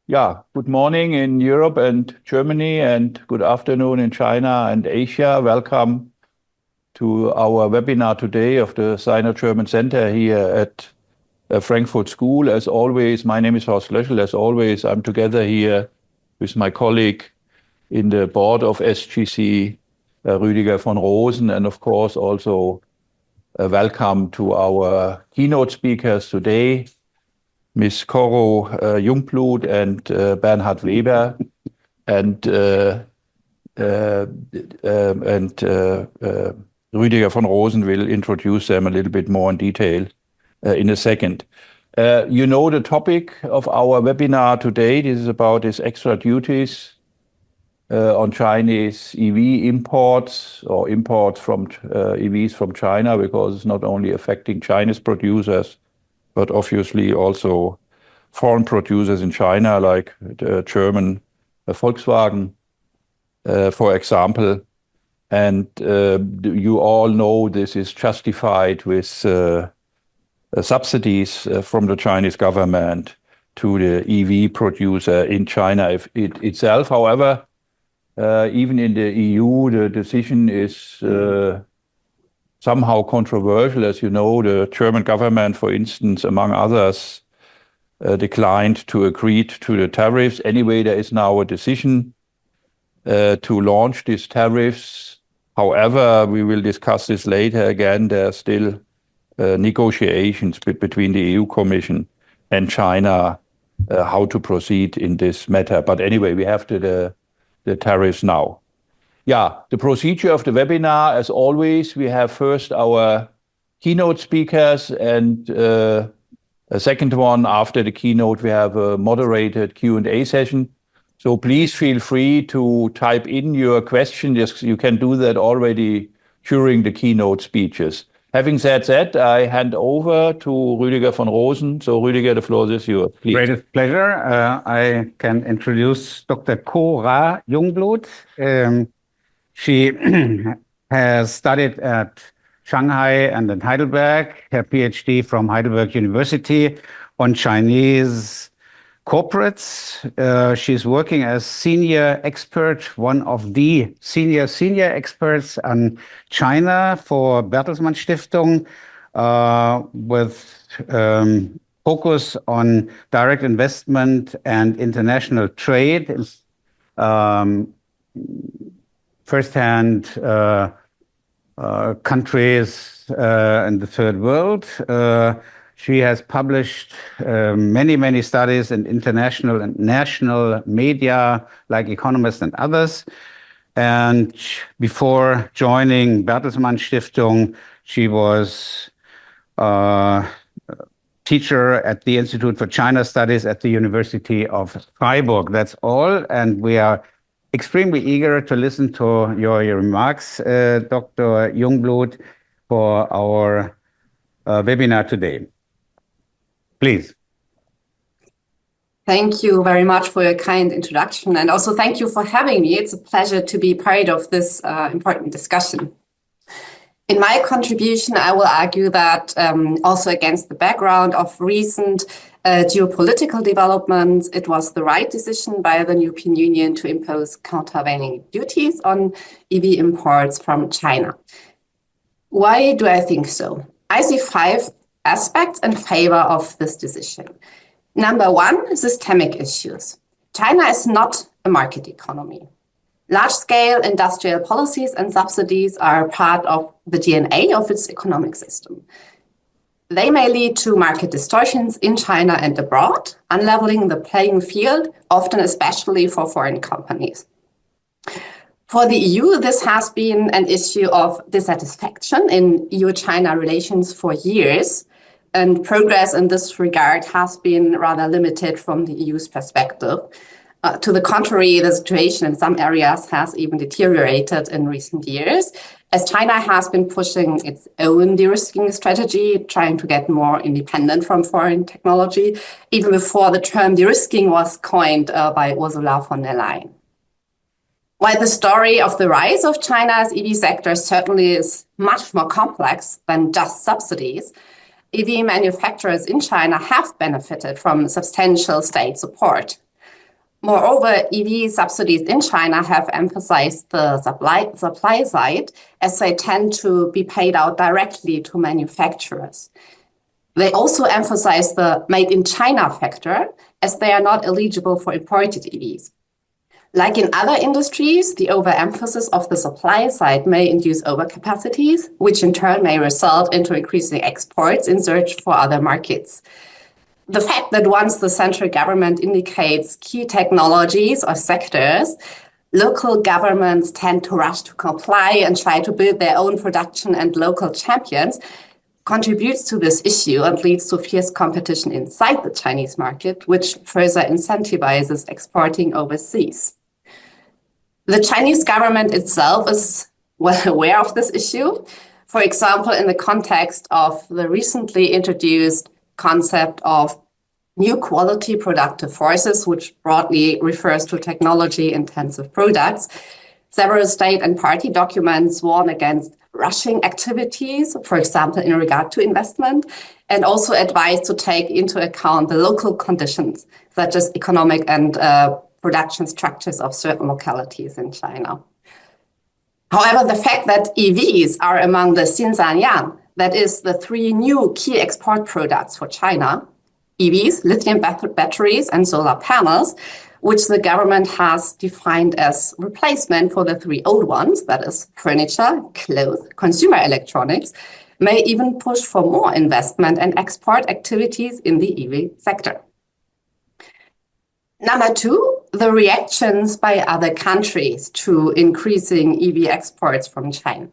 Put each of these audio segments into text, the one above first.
Yeah, good morning in Europe and Germany, and good afternoon in China and Asia. Welcome to our webinar today of the Sino-German Center here at Frankfurt School. As always, my name is Horst Löchel. As always, I'm together here with my colleague in the board of SGC, Rüdiger von Rosen, and of course also welcome to our keynote speakers today, Miss Cora Jungbluth and Bernhard Weber, and Rüdiger von Rosen will introduce them a little bit more in detail in a second. You know the topic of our webinar today. This is about these extra duties on Chinese EV imports or imports from EVs from China, because it's not only affecting Chinese producers, but obviously also foreign producers in China, like the German Volkswagen, for example. And you all know this is justified with subsidies from the Chinese government to the EV producer in China itself. However, even in the EU, the decision is somehow controversial. As you know, the German government, for instance, among others, declined to agree to the tariffs. Anyway, there is now a decision to launch these tariffs. However, we will discuss this later again. There are still negotiations between the EU Commission and China how to proceed in this matter. But anyway, we have the tariffs now. Yeah, the procedure of the webinar, as always, we have first our keynote speakers, and a second one after the keynote, we have a moderated Q&A session. So please feel free to type in your questions. You can do that already during the keynote speeches. Having said that, I hand over to Rüdiger von Rosen. So Rüdiger, the floor is yours, please. Great pleasure. I can introduce Dr. Cora Jungbluth. She has studied at Shanghai and in Heidelberg, her PhD from Heidelberg University on Chinese corporates. She's working as senior expert, one of the senior experts on China for Bertelsmann Stiftung, with focus on direct investment and international trade. First-hand countries in the third world. She has published many studies in international and national media, like Economist and others. And before joining Bertelsmann Stiftung, she was teacher at the Institute for China Studies at the University of Freiburg. That's all, and we are extremely eager to listen to your remarks, Dr. Jungbluth, for our webinar today. Please. Thank you very much for your kind introduction, and also thank you for having me. It's a pleasure to be part of this important discussion. In my contribution, I will argue that also against the background of recent geopolitical developments, it was the right decision by the European Union to impose countervailing duties on EV imports from China. Why do I think so? I see 5 aspects in favor of this decision. Number 1, systemic issues. China is not a market economy. Large-scale industrial policies and subsidies are part of the DNA of its economic system. They may lead to market distortions in China and abroad, unleveling the playing field, often especially for foreign companies. For the EU, this has been an issue of dissatisfaction in EU-China relations for years, and progress in this regard has been rather limited from the EU's perspective. To the contrary, the situation in some areas has even deteriorated in recent years, as China has been pushing its own de-risking strategy, trying to get more independent from foreign technology, even before the term de-risking was coined by Ursula von der Leyen. While the story of the rise of China's EV sector certainly is much more complex than just subsidies, EV manufacturers in China have benefited from substantial state support. Moreover, EV subsidies in China have emphasized the supply side, as they tend to be paid out directly to manufacturers. They also emphasize the made in China factor, as they are not eligible for imported EVs. Like in other industries, the overemphasis of the supply side may induce overcapacities, which in turn may result into increasing exports in search for other markets. The fact that once the central government indicates key technologies or sectors, local governments tend to rush to comply and try to build their own production and local champions contributes to this issue and leads to fierce competition inside the Chinese market, which further incentivizes exporting overseas. The Chinese government itself is well aware of this issue. For example, in the context of the recently introduced concept of new quality productive forces, which broadly refers to technology-intensive products, several state and party documents warn against rushing activities, for example, in regard to investment, and also advise to take into account the local conditions, such as economic and production structures of certain localities in China. However, the fact that EVs are among the Xinjiang, that is the three new key export products for China, EVs, lithium batteries, and solar panels, which the government has defined as replacement for the three old ones, that is furniture, clothes, consumer electronics, may even push for more investment and export activities in the EV sector. Number two, the reactions by other countries to increasing EV exports from China.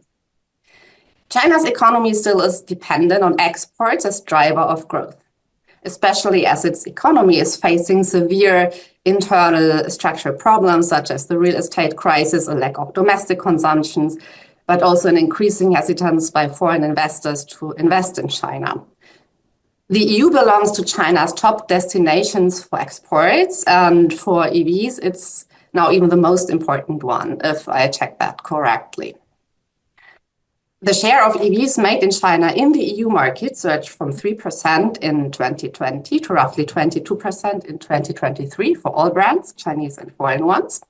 China's economy still is dependent on exports as driver of growth, especially as its economy is facing severe internal structural problems such as the real estate crisis, a lack of domestic consumptions, but also an increasing hesitance by foreign investors to invest in China. The EU belongs to China's top destinations for exports, and for EVs, it's now even the most important one, if I check that correctly. The share of EVs made in China in the EU market surged from 3% in 2020 to roughly 22% in 2023 for all brands, Chinese and foreign ones.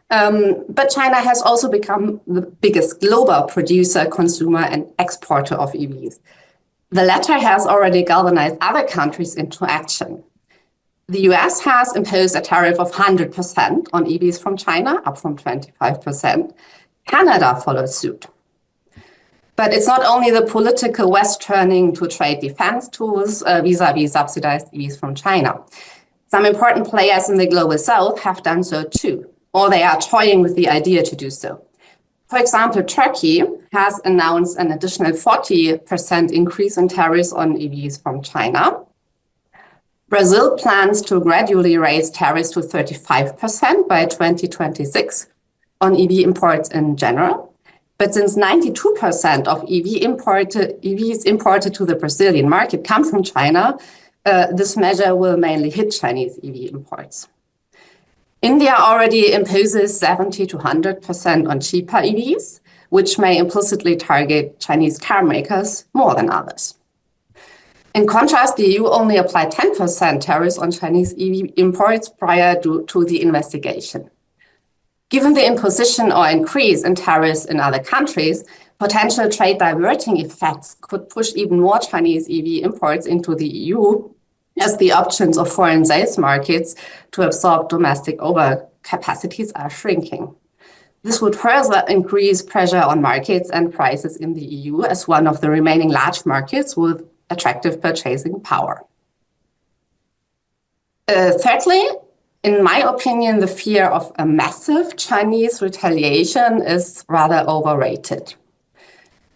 But China has also become the biggest global producer, consumer, and exporter of EVs. The latter has already galvanized other countries into action. The US has imposed a tariff of 100% on EVs from China, up from 25%. Canada followed suit. But it's not only the political West turning to trade defense tools vis-a-vis subsidized EVs from China. Some important players in the global South have done so too, or they are toying with the idea to do so. For example, Turkey has announced an additional 40% increase in tariffs on EVs from China. Brazil plans to gradually raise tariffs to 35% by 2026 on EV imports in general. But since 92% of EVs imported to the Brazilian market come from China, this measure will mainly hit Chinese EV imports. India already imposes 70 to 100% on cheaper EVs, which may implicitly target Chinese car makers more than others. In contrast, the EU only applied 10% tariffs on Chinese EV imports prior to the investigation. Given the imposition or increase in tariffs in other countries, potential trade diverting effects could push even more Chinese EV imports into the EU, as the options of foreign sales markets to absorb domestic overcapacities are shrinking. This would further increase pressure on markets and prices in the EU as one of the remaining large markets with attractive purchasing power. Thirdly, in my opinion, the fear of a massive Chinese retaliation is rather overrated.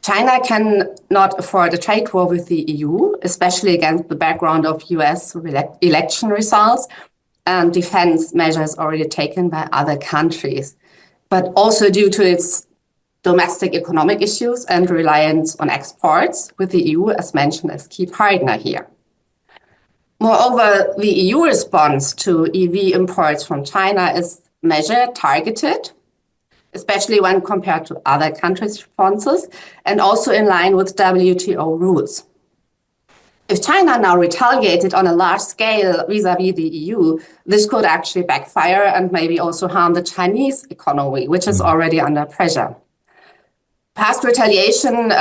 China cannot afford a trade war with the EU, especially against the background of US election results and defense measures already taken by other countries, but also due to its domestic economic issues and reliance on exports, with the EU, as mentioned, as key partner here. Moreover, the EU response to EV imports from China is measured, targeted, especially when compared to other countries' responses, and also in line with WTO rules. If China now retaliated on a large scale vis-à-vis the EU, this could actually backfire and maybe also harm the Chinese economy, which is already under pressure. Past retaliation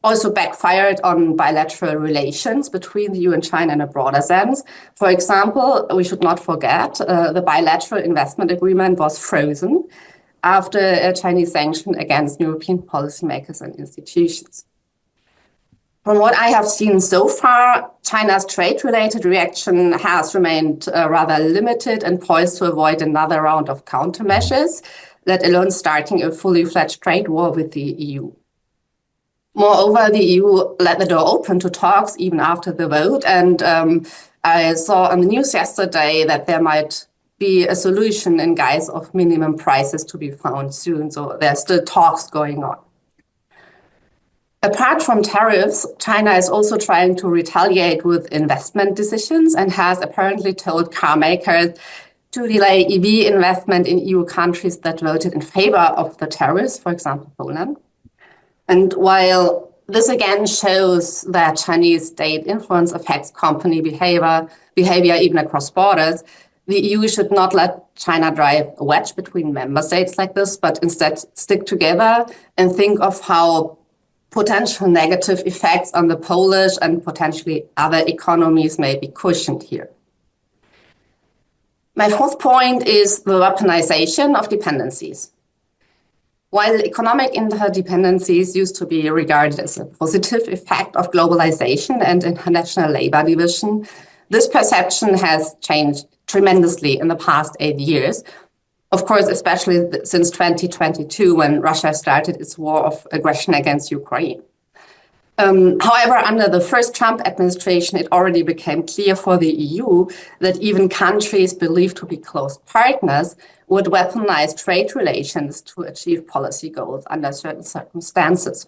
also backfired on bilateral relations between the EU and China in a broader sense. For example, we should not forget the bilateral investment agreement was frozen after a Chinese sanction against European policymakers and institutions. From what I have seen so far, China's trade-related reaction has remained rather limited and poised to avoid another round of countermeasures, let alone starting a fully fledged trade war with the EU. Moreover, the EU let the door open to talks even after the vote, and I saw on the news yesterday that there might be a solution in guise of minimum prices to be found soon, so there's still talks going on. Apart from tariffs, China is also trying to retaliate with investment decisions and has apparently told car makers to delay EV investment in EU countries that voted in favor of the tariffs, for example, Poland. And while this again shows that Chinese state influence affects company behavior even across borders, the EU should not let China drive a wedge between member states like this, but instead stick together and think of how potential negative effects on the Polish and potentially other economies may be cushioned here. My fourth point is the weaponization of dependencies. While economic interdependencies used to be regarded as a positive effect of globalization and international labor division, this perception has changed tremendously in the past 8 years. Of course, especially since 2022, when Russia started its war of aggression against Ukraine. However, under the first Trump administration, it already became clear for the EU that even countries believed to be close partners would weaponize trade relations to achieve policy goals under certain circumstances.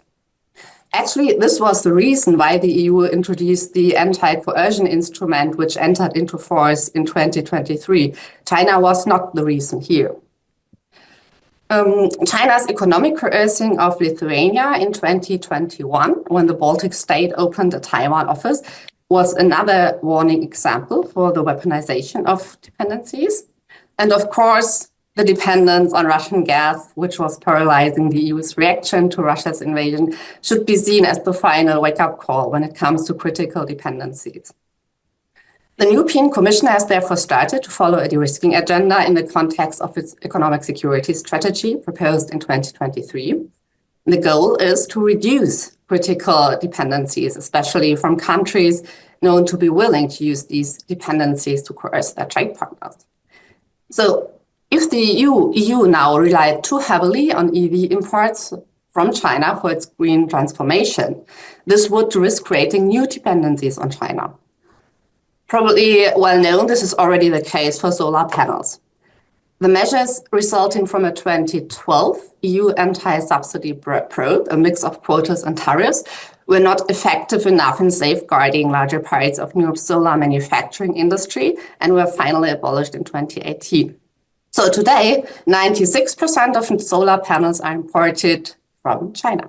Actually, this was the reason why the EU introduced the anti-coercion instrument, which entered into force in 2023. China was not the reason here. China's economic coercing of Lithuania in 2021, when the Baltic state opened a Taiwan office, was another warning example for the weaponization of dependencies. And of course, the dependence on Russian gas, which was paralyzing the EU's reaction to Russia's invasion, should be seen as the final wake-up call when it comes to critical dependencies. The European Commission has therefore started to follow a de-risking agenda in the context of its economic security strategy proposed in 2023. The goal is to reduce critical dependencies, especially from countries known to be willing to use these dependencies to coerce their trade partners. So if the EU now relied too heavily on EV imports from China for its green transformation, this would risk creating new dependencies on China. Probably well known, this is already the case for solar panels. The measures resulting from a 2012 EU anti-subsidy probe, a mix of quotas and tariffs, were not effective enough in safeguarding larger parts of Europe's solar manufacturing industry and were finally abolished in 2018. So today, 96% of solar panels are imported from China.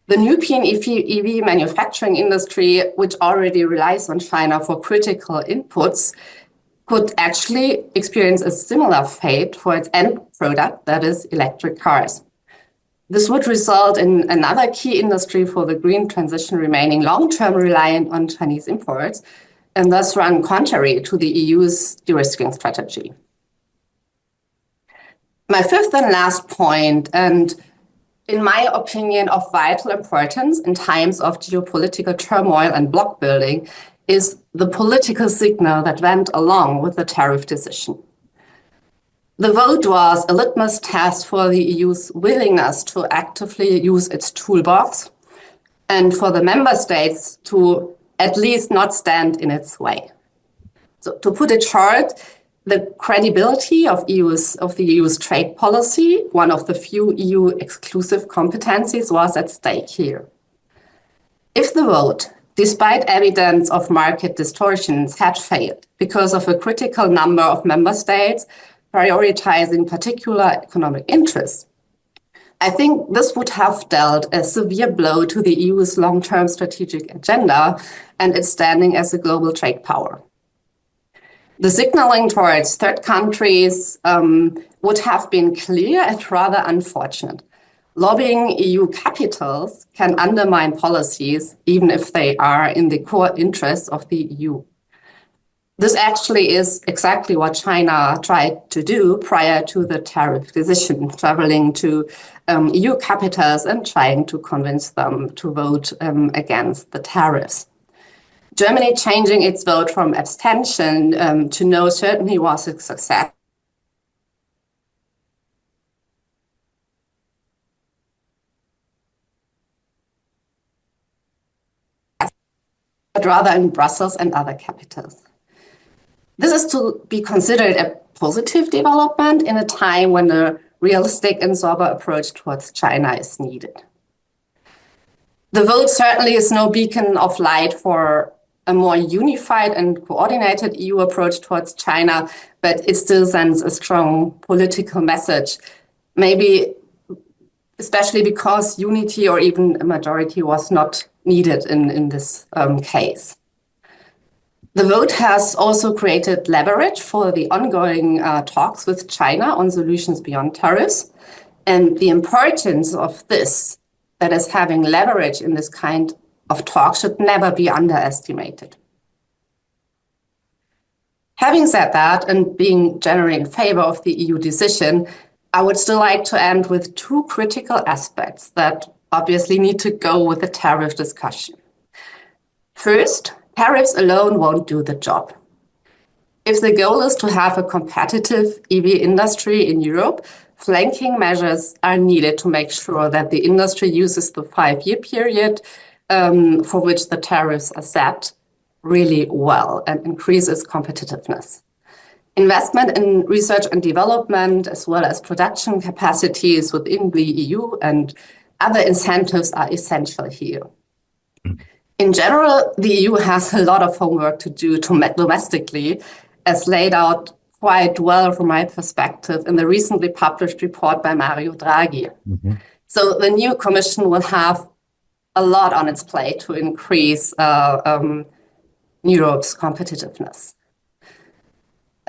The European EV manufacturing industry, which already relies on China for critical inputs, could actually experience a similar fate for its end product, that is, electric cars. This would result in another key industry for the green transition remaining long-term reliant on Chinese imports, and thus run contrary to the EU's de-risking strategy. My fifth and last point, and in my opinion of vital importance in times of geopolitical turmoil and bloc building, is the political signal that went along with the tariff decision. The vote was a litmus test for the EU's willingness to actively use its toolbox and for the member states to at least not stand in its way. So to put it short, the credibility of the EU's trade policy, one of the few EU exclusive competencies, was at stake here. If the vote, despite evidence of market distortions, had failed because of a critical number of member states prioritizing particular economic interests, I think this would have dealt a severe blow to the EU's long-term strategic agenda and its standing as a global trade power. The signaling towards third countries would have been clear and rather unfortunate. Lobbying EU capitals can undermine policies, even if they are in the core interests of the EU. This actually is exactly what China tried to do prior to the tariff decision, traveling to EU capitals and trying to convince them to vote against the tariffs. Germany changing its vote from abstention to no certainly was a success. But rather in Brussels and other capitals. This is to be considered a positive development in a time when a realistic and sober approach towards China is needed. The vote certainly is no beacon of light for a more unified and coordinated EU approach towards China, but it still sends a strong political message, maybe especially because unity or even a majority was not needed in this case. The vote has also created leverage for the ongoing talks with China on solutions beyond tariffs, and the importance of this, that is having leverage in this kind of talk, should never be underestimated. Having said that, and being generally in favor of the EU decision, I would still like to end with two critical aspects that obviously need to go with the tariff discussion. First, tariffs alone won't do the job. If the goal is to have a competitive EV industry in Europe, flanking measures are needed to make sure that the industry uses the 5-year period for which the tariffs are set really well and increases competitiveness. Investment in research and development, as well as production capacities within the EU and other incentives are essential here. In general, the EU has a lot of homework to do domestically, as laid out quite well from my perspective in the recently published report by Mario Draghi. So the new Commission will have a lot on its plate to increase Europe's competitiveness.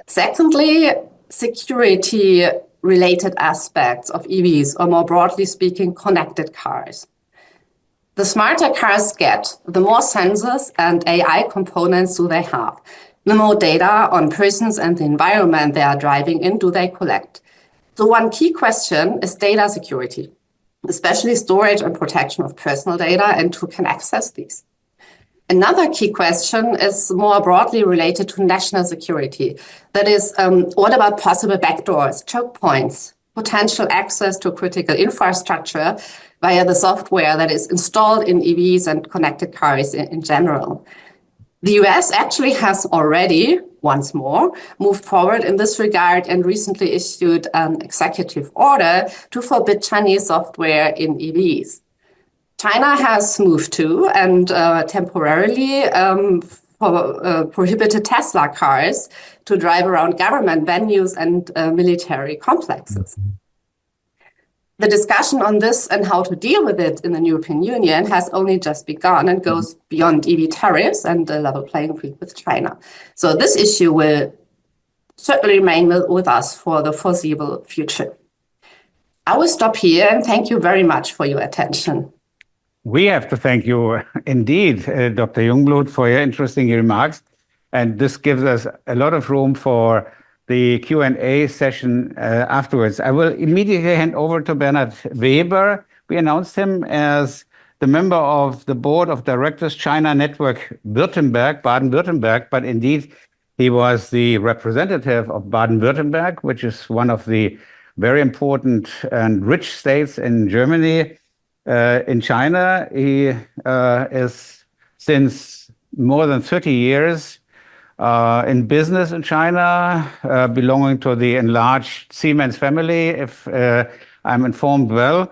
Secondly, security-related aspects of EVs, or more broadly speaking, connected cars. The smarter cars get, the more sensors and AI components do they have. The more data on persons and the environment they are driving in do they collect. So one key question is data security, especially storage and protection of personal data and who can access these. Another key question is more broadly related to national security. That is, what about possible backdoors, choke points, potential access to critical infrastructure via the software that is installed in EVs and connected cars in general? The US actually has already, once more, moved forward in this regard and recently issued an executive order to forbid Chinese software in EVs. China has moved to and temporarily prohibited Tesla cars to drive around government venues and military complexes. The discussion on this and how to deal with it in the European Union has only just begun and goes beyond EV tariffs and a level playing field with China. So this issue will certainly remain with us for the foreseeable future. I will stop here and thank you very much for your attention. We have to thank you indeed, Dr. Jungbluth, for your interesting remarks. And this gives us a lot of room for the Q&A session afterwards. I will immediately hand over to Bernhard Weber. We announced him as the member of the Board of Directors, China Network Württemberg, Baden-Württemberg, but indeed he was the representative of Baden-Württemberg, which is one of the very important and rich states in Germany. In China, he is since more than 30 years in business in China, belonging to the enlarged Siemens family, if I'm informed well.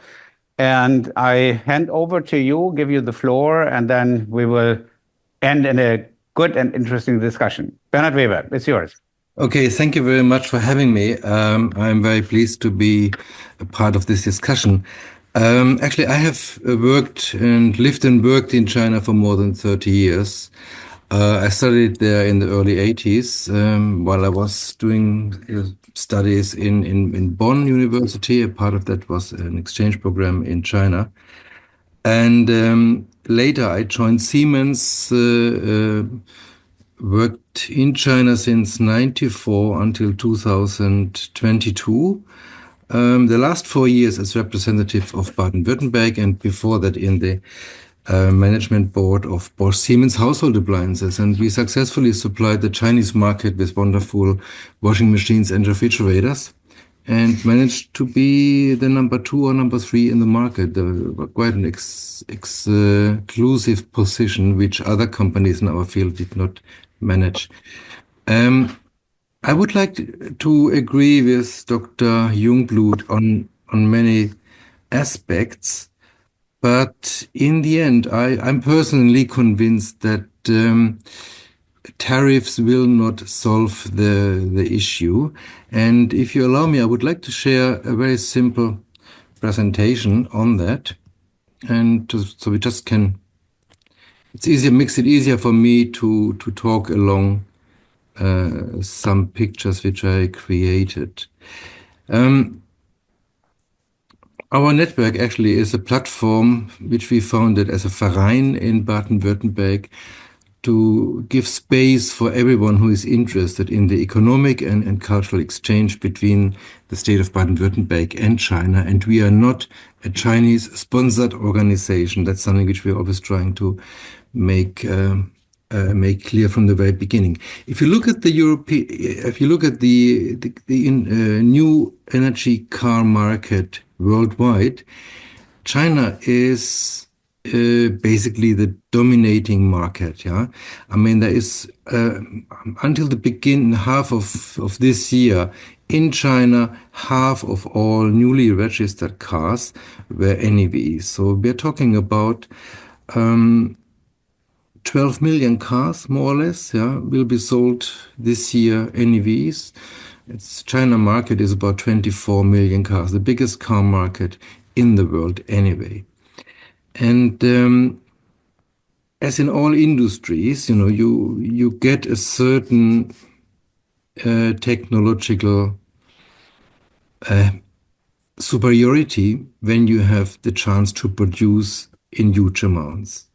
And I hand over to you, give you the floor, and then we will end in a good and interesting discussion. Bernhard Weber, it's yours. Okay, thank you very much for having me. I'm very pleased to be a part of this discussion. Actually, I have worked and lived and worked in China for more than 30 years. I studied there in the early 80s while I was doing studies in Bonn University. A part of that was an exchange program in China. And later I joined Siemens, worked in China since 94 until 2022. The last 4 years as representative of Baden-Württemberg, and before that in the management board of Bosch Siemens household appliances. And we successfully supplied the Chinese market with wonderful washing machines and refrigerators, and managed to be the number 2 or number 3 in the market. Quite an exclusive position, which other companies in our field did not manage. I would like to agree with Dr. Jungbluth on many aspects, but in the end, I'm personally convinced that tariffs will not solve the issue. And if you allow me, I would like to share a very simple presentation on that. And so we just can, makes it easier for me to talk along some pictures which I created. Our network actually is a platform which we founded as a Verein in Baden-Württemberg to give space for everyone who is interested in the economic and cultural exchange between the state of Baden-Württemberg and China. And we are not a Chinese-sponsored organization. That's something which we're always trying to make clear from the very beginning. If you look at the new energy car market worldwide, China is basically the dominating market. Yeah, I mean there is until the half of this year in China, half of all newly registered cars were NEVs. So we're talking about 12 million cars, more or less, yeah, will be sold this year, NEVs. Its China market is about 24 million cars, the biggest car market in the world anyway. And as in all industries, you know, you get a certain technological superiority when you have the chance to produce in huge amounts.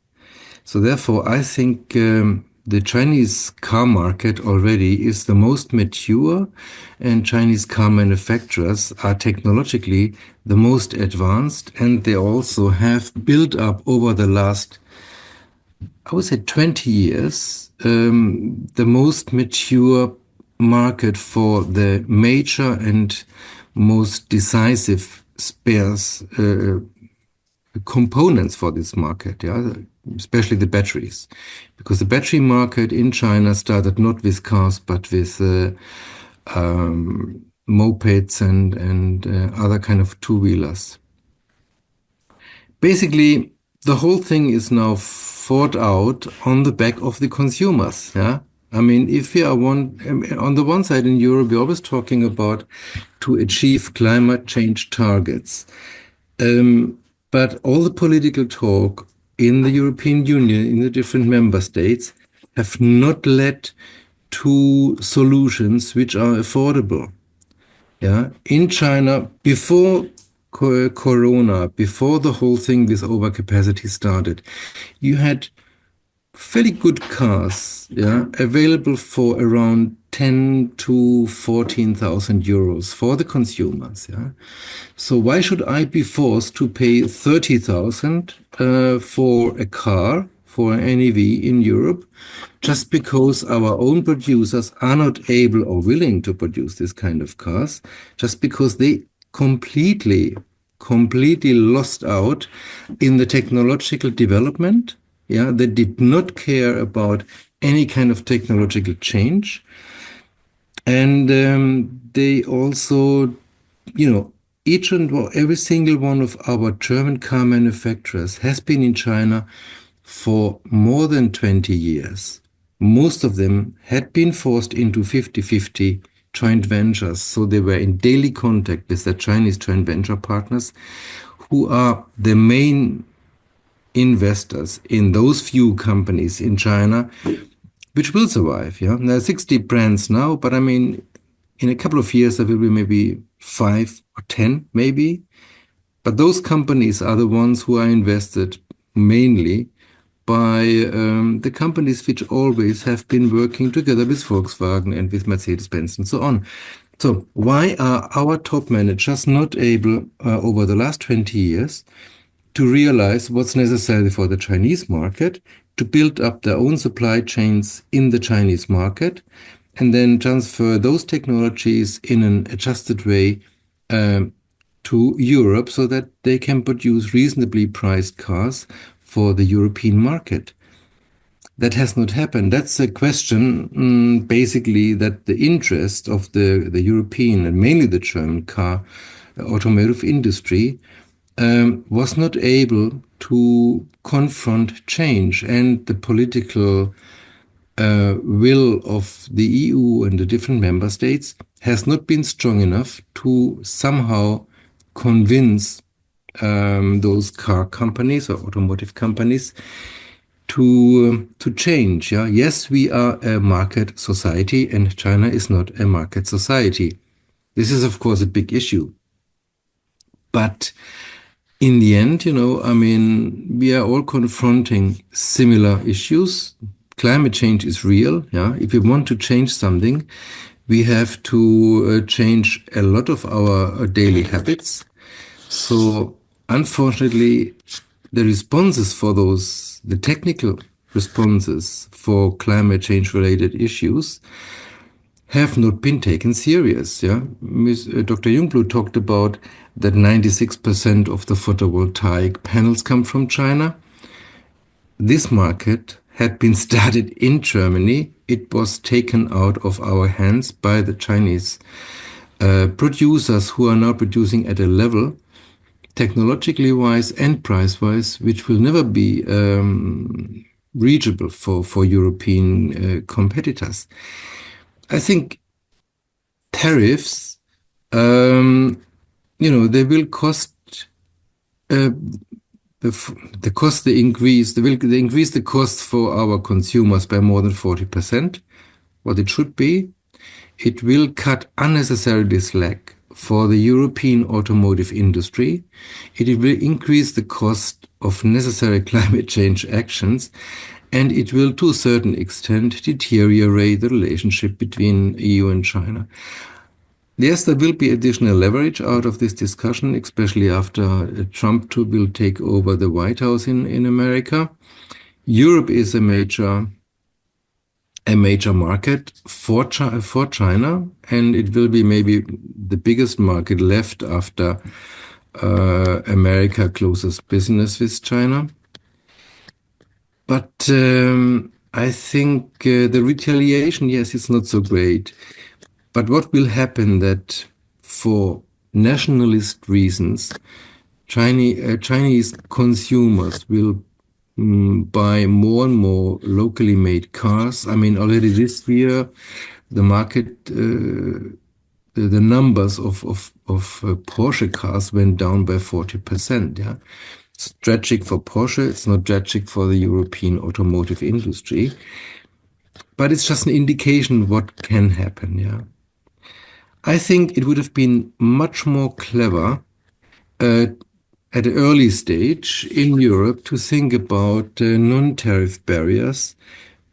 So therefore, I think the Chinese car market already is the most mature, and Chinese car manufacturers are technologically the most advanced, and they also have built up over the last, I would say 20 years, the most mature market for the major and most decisive spares components for this market, yeah, especially the batteries, because the battery market in China started not with cars but with mopeds and other kind of two-wheelers. Basically, the whole thing is now fought out on the back of the consumers. Yeah, I mean, if we are on the one side in Europe, we're always talking about to achieve climate change targets. But all the political talk in the European Union, in the different member states, have not led to solutions which are affordable. Yeah, in China, before Corona, before the whole thing with overcapacity started, you had fairly good cars, yeah, available for around 10 to 14,000 euros for the consumers. Yeah, so why should I be forced to pay 30,000 for a car, for an NEV in Europe, just because our own producers are not able or willing to produce this kind of cars, just because they completely lost out in the technological development. Yeah, they did not care about any kind of technological change. And they also, you know, each and every single one of our German car manufacturers has been in China for more than 20 years. Most of them had been forced into 50-50 joint ventures. So they were in daily contact with their Chinese joint venture partners, who are the main investors in those few companies in China, which will survive. Yeah, there are 60 brands now, but I mean, in a couple of years there will be maybe 5 or 10, maybe. But those companies are the ones who are invested mainly by the companies which always have been working together with Volkswagen and with Mercedes-Benz and so on. So why are our top managers not able, over the last 20 years, to realize what's necessary for the Chinese market, to build up their own supply chains in the Chinese market, and then transfer those technologies in an adjusted way to Europe so that they can produce reasonably priced cars for the European market? That has not happened. That's a question, basically, that the interest of the European and mainly the German car automotive industry was not able to confront change, and the political will of the EU and the different member states has not been strong enough to somehow convince those car companies or automotive companies to change. Yeah? Yes, we are a market society, and China is not a market society. This is, of course, a big issue. But in the end, I mean, we are all confronting similar issues. Climate change is real. Yeah, if we want to change something, we have to change a lot of our daily habits. So, unfortunately, the responses for the technical responses for climate change related issues have not been taken serious. Yeah, Dr. Jungbluth talked about that 96% of the photovoltaic panels come from China. This market had been started in Germany. It was taken out of our hands by the Chinese producers, who are now producing at a level, technologically wise and price wise, which will never be reachable for European competitors. I think tariffs, they will cost the cost they increase. They increase the cost for our consumers by more than 40%, what it should be. It will cut unnecessarily slack for the European automotive industry. It will increase the cost of necessary climate change actions, and it will, to a certain extent, deteriorate the relationship between EU and China. Yes, there will be additional leverage out of this discussion, especially after Trump will take over the White House in America. Europe is a major market for China, and it will be maybe the biggest market left after America closes business with China. But I think the retaliation, yes, it's not so great. But what will happen that for nationalist reasons, Chinese consumers will buy more and more locally made cars. I mean, already this year, the market, the numbers of Porsche cars went down by 40%. Yeah, it's tragic for Porsche. It's not tragic for the European automotive industry, but it's just an indication what can happen. Yeah. I think it would have been much more clever at an early stage in Europe to think about non-tariff barriers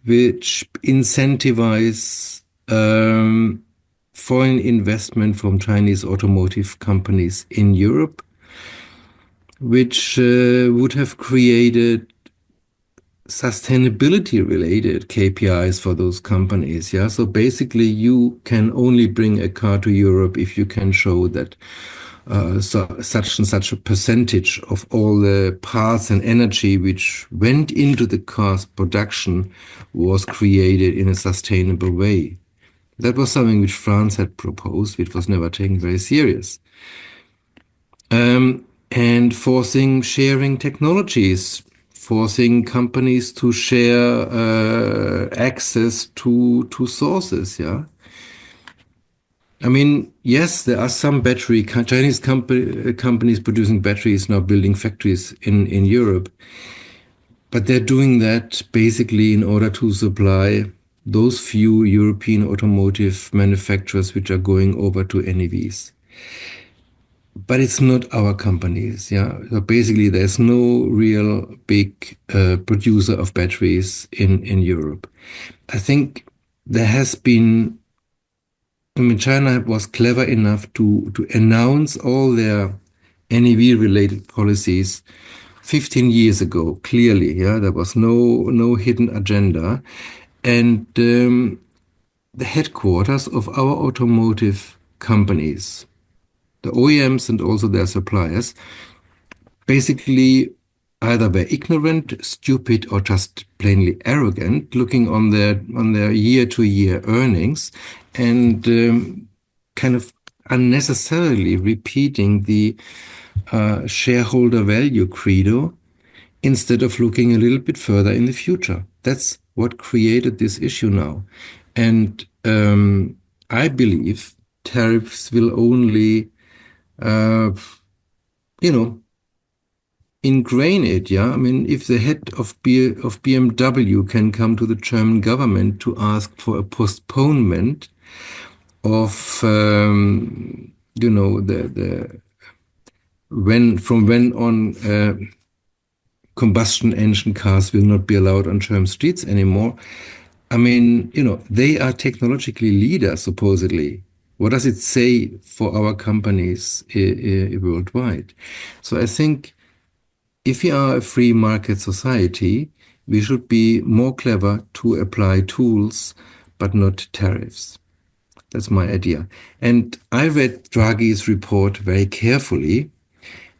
which incentivize foreign investment from Chinese automotive companies in Europe, which would have created sustainability-related KPIs for those companies. Yeah, so basically, you can only bring a car to Europe if you can show that such and such a percentage of all the parts and energy which went into the car's production was created in a sustainable way. That was something which France had proposed, which was never taken very serious. And forcing sharing technologies, forcing companies to share access to sources. Yeah, I mean, yes, there are some Chinese companies producing batteries now building factories in Europe, but they're doing that basically in order to supply those few European automotive manufacturers which are going over to NEVs. But it's not our companies, yeah. So basically, there's no real big producer of batteries in Europe. I think there has been. I mean, China was clever enough to announce all their NEV-related policies 15 years ago. Clearly, yeah, there was no hidden agenda, and the headquarters of our automotive companies, the OEMs and also their suppliers, basically either were ignorant, stupid, or just plainly arrogant, looking on their year-to-year earnings and kind of unnecessarily repeating the shareholder value credo instead of looking a little bit further in the future. That's what created this issue now. And I believe tariffs will only, ingrain it, yeah? I mean, if the head of BMW can come to the German government to ask for a postponement of, from when on combustion engine cars will not be allowed on German streets anymore. I mean, they are technologically leaders, supposedly. What does it say for our companies worldwide? So I think if we are a free market society, we should be more clever to apply tools, but not tariffs. That's my idea. And I read Draghi's report very carefully.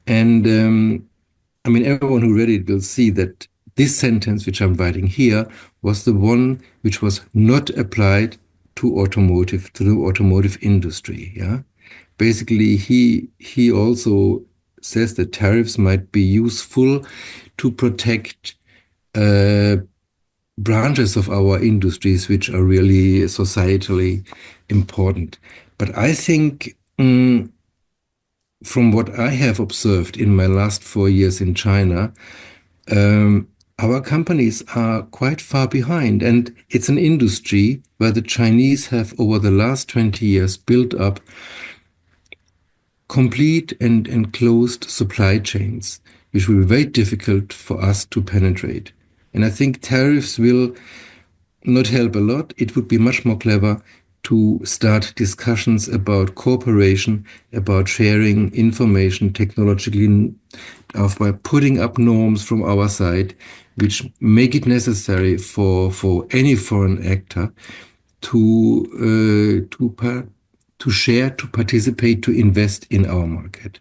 And I mean, everyone who read it will see that this sentence, which I'm writing here, was the one which was not applied to the automotive industry. Yeah, basically, he also says that tariffs might be useful to protect branches of our industries which are really societally important. But I think from what I have observed in my last 4 years in China, our companies are quite far behind. And it's an industry where the Chinese have, over the last 20 years, built up complete and closed supply chains, which will be very difficult for us to penetrate. And I think tariffs will not help a lot. It would be much more clever to start discussions about cooperation, about sharing information technologically, by putting up norms from our side, which make it necessary for any foreign actor to share, to participate, to invest in our market.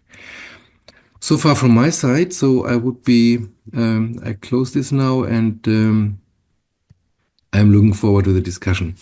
So far from my side. So I would be, I close this now, and I'm looking forward to the discussion.